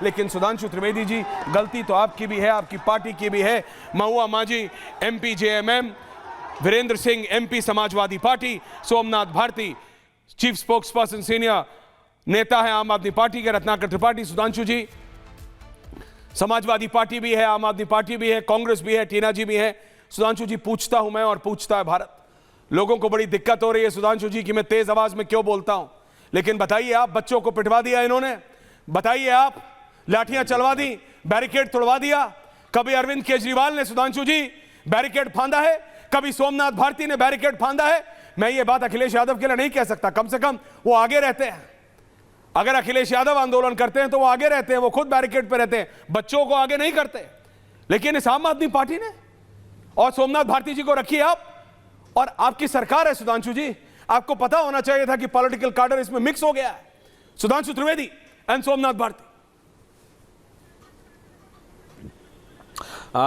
लेकिन सुधांशु त्रिवेदी जी, गलती तो आपकी भी है, आपकी पार्टी की भी है। Mahua Manjhi MP JMM, Virendra Singh MP Samajwadi party, Somnath Bharti chief spokesperson senior नेता है आम आदमी पार्टी के, रत्नाकर त्रिपाठी। सुधांशु जी, समाजवादी पार्टी भी है, आम आदमी पार्टी भी है, कांग्रेस भी है, टीना जी भी है। सुधांशु जी, पूछता हूं मैं और पूछता है भारत, लोगों को बड़ी दिक्कत हो रही है सुधांशु जी कि मैं तेज आवाज में क्यों बोलता हूं, लेकिन बताइए आप, बच्चों को पिटवा दिया इन्होंने, बताइए आप, लाठियां चलवा दी, बैरिकेड तोड़वा दिया। कभी अरविंद केजरीवाल ने सुधांशु जी बैरिकेड फांदा है, कभी सोमनाथ भारती ने बैरिकेड फांदा है। मैं ये बात अखिलेश यादव के लिए नहीं कह सकता, कम से कम वो आगे रहते हैं। अगर अखिलेश यादव आंदोलन करते हैं तो वो आगे रहते हैं, वो खुद बैरिकेड पे रहते हैं, बच्चों को आगे नहीं करते। लेकिन इस आम आदमी पार्टी ने और सोमनाथ भारती जी को रखिए आप, और आपकी सरकार है सुधांशु जी, आपको पता होना चाहिए था कि पॉलिटिकल कार्डर इसमें मिक्स हो गया है। सुधांशु त्रिवेदी एंड सोमनाथ भारती।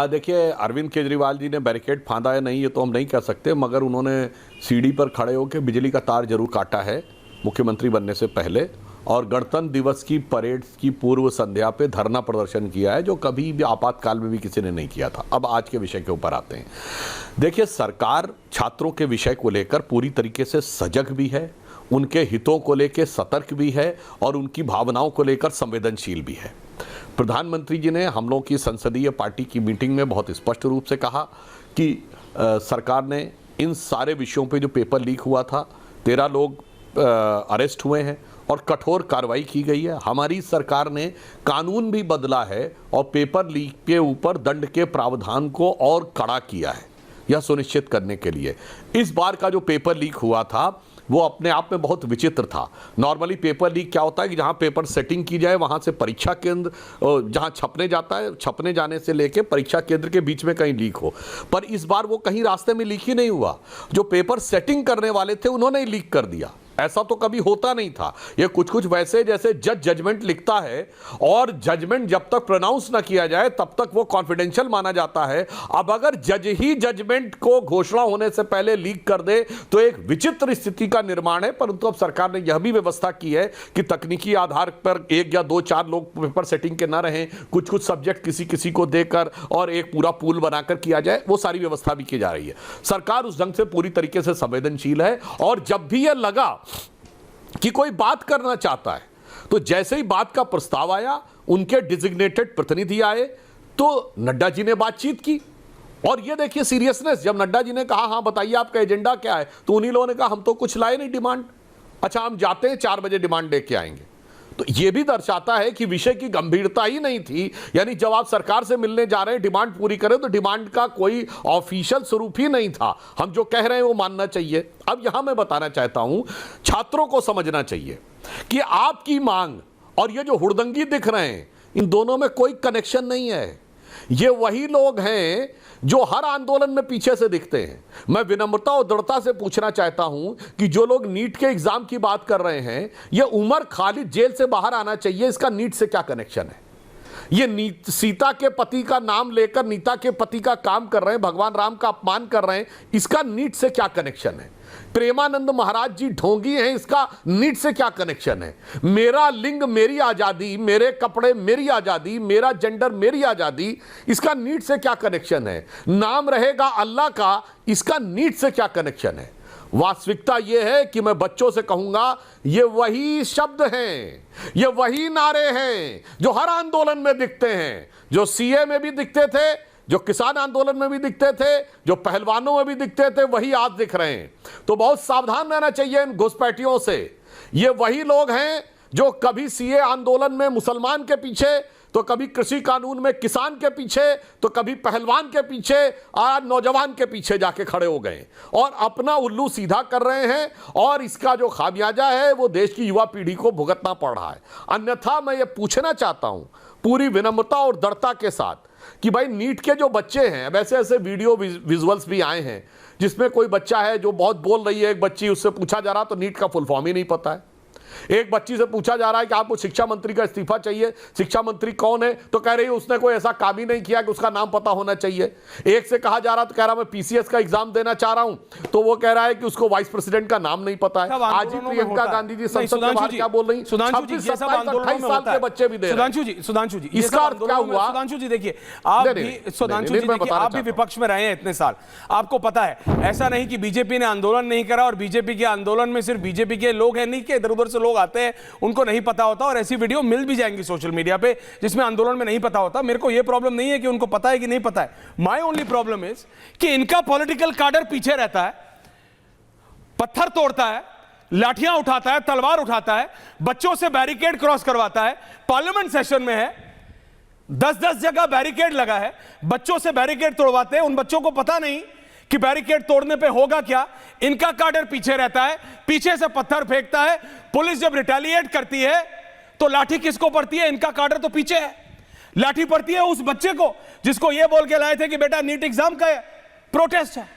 देखिए, अरविंद केजरीवाल जी ने बैरिकेड फांदा है नहीं, ये तो हम नहीं कह सकते, मगर उन्होंने सीढ़ी पर खड़े होकर बिजली का तार जरूर काटा है मुख्यमंत्री बनने से पहले, और गणतंत्र दिवस की परेड की पूर्व संध्या पे धरना प्रदर्शन किया है, जो कभी भी आपातकाल में भी किसी ने नहीं किया था। अब आज के विषय के ऊपर आते हैं। देखिए, सरकार छात्रों के विषय को लेकर पूरी तरीके से सजग भी है, उनके हितों को लेकर सतर्क भी है, और उनकी भावनाओं को लेकर संवेदनशील भी है। प्रधानमंत्री जी ने हम लोग की संसदीय पार्टी की मीटिंग में बहुत स्पष्ट रूप से कहा कि सरकार ने इन सारे विषयों पे जो पेपर लीक हुआ था, 13 लोग अरेस्ट हुए हैं और कठोर कार्रवाई की गई है। हमारी सरकार ने कानून भी बदला है और पेपर लीक के ऊपर दंड के प्रावधान को और कड़ा किया है, यह सुनिश्चित करने के लिए। इस बार का जो पेपर लीक हुआ था वो अपने आप में बहुत विचित्र था। नॉर्मली पेपर लीक क्या होता है कि जहां पेपर सेटिंग की जाए वहां से परीक्षा केंद्र, जहां छपने जाता है, छपने जाने से लेके परीक्षा केंद्र के बीच में कहीं लीक हो, पर इस बार वो कहीं रास्ते में लीक ही नहीं हुआ। जो पेपर सेटिंग करने वाले थे उन्होंने ही लीक कर दिया। ऐसा तो कभी होता नहीं था। ये कुछ वैसे जैसे जज जजमेंट लिखता है और जजमेंट जब तक प्रोनाउंस ना किया जाए तब तक वो कॉन्फिडेंशियल माना जाता है। अब अगर जज ही जजमेंट को घोषणा होने से पहले लीक कर दे तो एक विचित्र स्थिति का निर्माण है। परंतु अब सरकार ने यह भी व्यवस्था की है कि तकनीकी आधार पर 1 या 2 4 लोग पेपर सेटिंग के ना रहें, कुछ सब्जेक्ट किसी को देकर और एक पूरा पूल बनाकर किया जाए, वो सारी व्यवस्था भी की जा रही है। सरकार उस ढंग से पूरी तरीके से संवेदनशील है, और जब भी यह लगा कि कोई बात करना चाहता है तो जैसे ही बात का प्रस्ताव आया, उनके डिजिग्नेटेड प्रतिनिधि आए तो नड्डा जी ने बातचीत की। और ये देखिए सीरियसनेस, जब नड्डा जी ने कहा हाँ बताइए आपका एजेंडा क्या है, तो उन्हीं लोगों ने कहा हम तो कुछ लाए नहीं डिमांड, अच्छा हम जाते हैं 4 बजे डिमांड लेके आएंगे। तो ये भी दर्शाता है कि विषय की गंभीरता ही नहीं थी। यानी जब आप सरकार से मिलने जा रहे हैं डिमांड पूरी करें, तो डिमांड का कोई ऑफिशियल स्वरूप ही नहीं था। हम जो कह रहे हैं वो मानना चाहिए। अब यहां मैं बताना चाहता हूं, छात्रों को समझना चाहिए कि आपकी मांग और ये जो हुड़दंगी दिख रहे हैं, इन दोनों में कोई कनेक्शन नहीं है। ये वही लोग हैं जो हर आंदोलन में पीछे से दिखते हैं। मैं विनम्रता और दृढ़ता से पूछना चाहता हूं कि जो लोग नीट के एग्जाम की बात कर रहे हैं, ये उमर खालिद जेल से बाहर आना चाहिए, इसका नीट से क्या कनेक्शन है? ये सीता के पति का नाम लेकर नीता के पति का काम कर रहे हैं, भगवान राम का अपमान कर रहे हैं, इसका नीट से क्या कनेक्शन है? प्रेमानंद महाराज जी ढोंगी हैं, इसका नीट से क्या कनेक्शन है? मेरा लिंग मेरी आजादी, मेरे कपड़े मेरी आजादी, मेरा जेंडर मेरी आजादी, इसका नीट से क्या कनेक्शन है? नाम रहेगा अल्लाह का, इसका नीट से क्या कनेक्शन है? वास्तविकता यह है कि मैं बच्चों से कहूंगा, ये वही शब्द हैं, ये वही नारे हैं जो हर आंदोलन में दिखते हैं, जो सीए में भी दिखते थे, जो किसान आंदोलन में भी दिखते थे, जो पहलवानों में भी दिखते थे, वही आज दिख रहे हैं। तो बहुत सावधान रहना चाहिए इन घुसपैठियों से। ये वही लोग हैं जो कभी सीए आंदोलन में मुसलमान के पीछे, तो कभी कृषि कानून में किसान के पीछे, तो कभी पहलवान के पीछे, आज नौजवान के पीछे जाके खड़े हो गए और अपना उल्लू सीधा कर रहे हैं। और इसका जो खामियाजा है वो देश की युवा पीढ़ी को भुगतना पड़ रहा है। अन्यथा मैं ये पूछना चाहता हूं पूरी विनम्रता और दृढ़ता के साथ कि भाई नीट के जो बच्चे हैं, वैसे ऐसे वीडियो विजुअल्स भी आए हैं जिसमें कोई बच्चा है जो बहुत बोल रही है, एक बच्ची, उससे पूछा जा रहा तो नीट का फुल फॉर्म ही नहीं पता है। एक बच्ची से पूछा जा रहा है कि आपको शिक्षा मंत्री का इस्तीफा चाहिए, शिक्षा मंत्री कौन है, तो कह रही है उसने कोई ऐसा काम ही नहीं किया कि उसका नाम पता होना चाहिए। एक से कहा जा रहा तो कह रहा मैं पीसीएस का एग्जाम देना चाह रहा हूं, तो वो कह रहा है कि उसको वाइस प्रेसिडेंट का नाम नहीं पता है। आज ही प्रियंका गांधी जी संसद के बाहर क्या बोल रही, 26, 27, 28 साल के बच्चे भी दे रहे हैं। सुधांशु जी, इसका अर्थ क्या हुआ? सुधांशु जी देखिए, आप भी सुधांशु जी देखिए, आप भी विपक्ष में रहे हैं इतने साल, आपको पता है ऐसा नहीं कि बीजेपी ने आंदोलन नहीं करा और बीजेपी के आंदोलन में सिर्फ बीजेपी के लोग हैं, नहीं कि इधर उधर से लोग आते हैं उनको नहीं पता होता, और ऐसी वीडियो मिल भी जाएंगी सोशल मीडिया पे जिसमें आंदोलन में नहीं पता होता। मेरे को यह प्रॉब्लम नहीं है कि उनको पता है कि नहीं पता है, माय ओनली प्रॉब्लम इज कि इनका पॉलिटिकल कार्डर पीछे रहता है, पत्थर तोड़ता है, लाठियां उठाता है, तलवार उठाता है, बच्चों से बैरिकेड क्रॉस करवाता है। पार्लियामेंट सेशन में है, 10-10 जगह बैरिकेड लगा है, बच्चों से बैरिकेड तोड़वाते हैं, उन बच्चों को पता नहीं कि बैरिकेड तोड़ने पे होगा क्या। इनका कार्डर पीछे रहता है, पीछे से पत्थर फेंकता है। पुलिस जब रिटेलिएट करती है तो लाठी किसको पड़ती है? इनका कार्डर तो पीछे है, लाठी पड़ती है उस बच्चे को जिसको ये बोल के लाए थे कि बेटा नीट एग्जाम का प्रोटेस्ट है।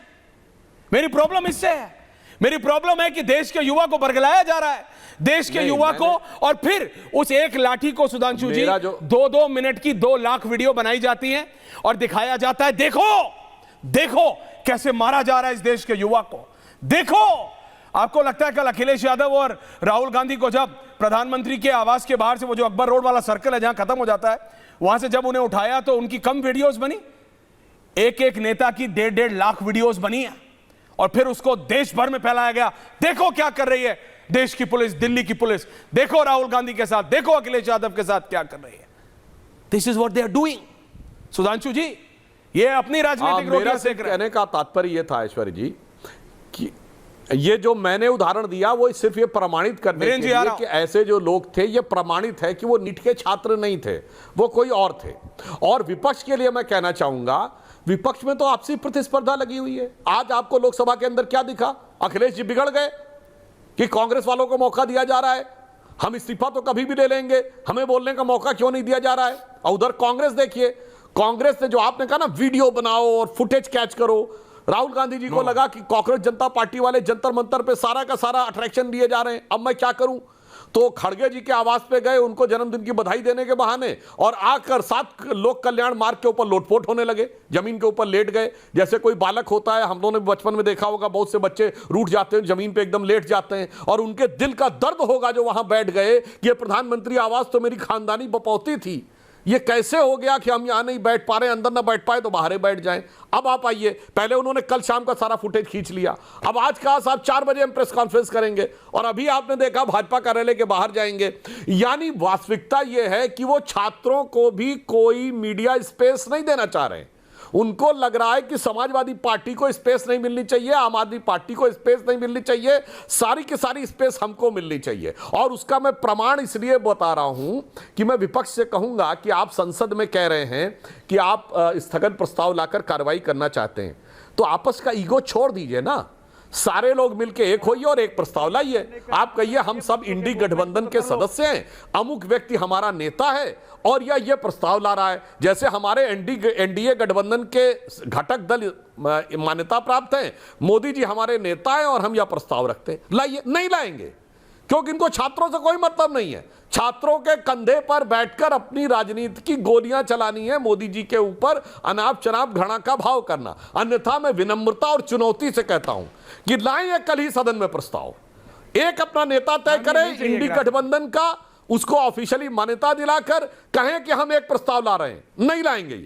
मेरी प्रॉब्लम इससे है, मेरी प्रॉब्लम है कि देश के युवा को बरगलाया जा रहा है, देश के युवा को, और फिर उस एक लाठी को सुधांशु जी 2-2 मिनट की 2 लाख वीडियो बनाई जाती है और दिखाया जाता है, देखो देखो कैसे मारा जा रहा है इस देश के युवा को, देखो। आपको लगता है कल अखिलेश यादव और राहुल गांधी को जब प्रधानमंत्री के आवास के बाहर से, वो जो अकबर रोड वाला सर्कल है जहां खत्म हो जाता है, वहां से जब उन्हें उठाया तो उनकी कम वीडियोस बनी? एक नेता की 1.5 लाख वीडियोस बनी है और फिर उसको देश भर में फैलाया गया। देखो क्या कर रही है देश की पुलिस, दिल्ली की पुलिस, देखो राहुल गांधी के साथ, देखो अखिलेश यादव के साथ क्या कर रही है। This is what they are doing. Sudhanshu ji, ये अपनी राजनीतिक रोटियां सेक रहे हैं। कहने का तात्पर्य ये था ऐश्वर्य जी कि ये जो मैंने उदाहरण दिया वो सिर्फ ये प्रमाणित करने के लिए कि ऐसे जो लोग थे, ये प्रमाणित है कि वो नीट के छात्र नहीं थे, वो कोई और थे। और विपक्ष के लिए मैं कहना चाहूंगा, विपक्ष में तो आपसी प्रतिस्पर्धा लगी हुई है। आज आपको लोकसभा के अंदर क्या दिखा? अखिलेश जी बिगड़ गए कि कांग्रेस वालों को मौका दिया जा रहा है, हम इस्तीफा तो कभी भी ले लेंगे, हमें बोलने का मौका क्यों नहीं दिया जा रहा है। और उधर कांग्रेस देखिए, कांग्रेस ने जो आपने कहा ना वीडियो बनाओ और फुटेज कैच करो, राहुल गांधी जी को लगा कि कांग्रेस जनता पार्टी वाले जंतर मंतर पे सारा का सारा अट्रैक्शन दिए जा रहे हैं, अब मैं क्या करूं। तो खड़गे जी के आवास पे गए उनको जन्मदिन की बधाई देने के बहाने, और आकर 7 लोक कल्याण मार्ग के ऊपर लोटपोट होने लगे, जमीन के ऊपर लेट गए जैसे कोई बालक होता है। हम लोगों ने बचपन में देखा होगा, बहुत से बच्चे रूठ जाते हैं, जमीन पे एकदम लेट जाते हैं, और उनके दिल का दर्द होगा जो वहां बैठ गए कि ये प्रधानमंत्री आवास तो मेरी खानदानी बपौती थी, ये कैसे हो गया कि हम यहां नहीं बैठ पा रहे, अंदर ना बैठ पाए तो बाहर ही बैठ जाएं। अब आप आइए, पहले उन्होंने कल शाम का सारा फुटेज खींच लिया, अब आज कहा साहब 4 बजे हम प्रेस कॉन्फ्रेंस करेंगे, और अभी आपने देखा भाजपा कार्यालय के बाहर जाएंगे। यानी वास्तविकता यह है कि वो छात्रों को भी कोई मीडिया स्पेस नहीं देना चाह रहे हैं। उनको लग रहा है कि समाजवादी पार्टी को स्पेस नहीं मिलनी चाहिए, आम आदमी पार्टी को स्पेस नहीं मिलनी चाहिए, सारी की सारी स्पेस हमको मिलनी चाहिए। और उसका मैं प्रमाण इसलिए बता रहा हूं कि मैं विपक्ष से कहूंगा कि आप संसद में कह रहे हैं कि आप स्थगन प्रस्ताव लाकर कार्रवाई करना चाहते हैं, तो आपस का ईगो छोड़ दीजिए ना, सारे लोग मिलकर एक होइए और एक प्रस्ताव लाइए। आप कहिए हम सब इंडी गठबंधन के सदस्य हैं, अमुक व्यक्ति हमारा नेता है और ये प्रस्ताव ला रहा है। जैसे हमारे एनडीए गठबंधन के घटक दल मान्यता प्राप्त हैं, मोदी जी हमारे नेता हैं और हम यह प्रस्ताव रखते हैं, लाइए। नहीं लाएंगे क्योंकि इनको छात्रों से कोई मतलब नहीं है। छात्रों के कंधे पर बैठकर अपनी राजनीति की गोलियां चलानी है, मोदी जी के ऊपर अनाप शनाप घृणा का भाव करना। अन्यथा मैं विनम्रता और चुनौती से कहता हूं कि लाएं कल ही सदन में प्रस्ताव, एक अपना नेता तय करें इंडी गठबंधन का, उसको ऑफिशियली मान्यता दिलाकर कहें कि हम एक प्रस्ताव ला रहे हैं। नहीं लाएंगे।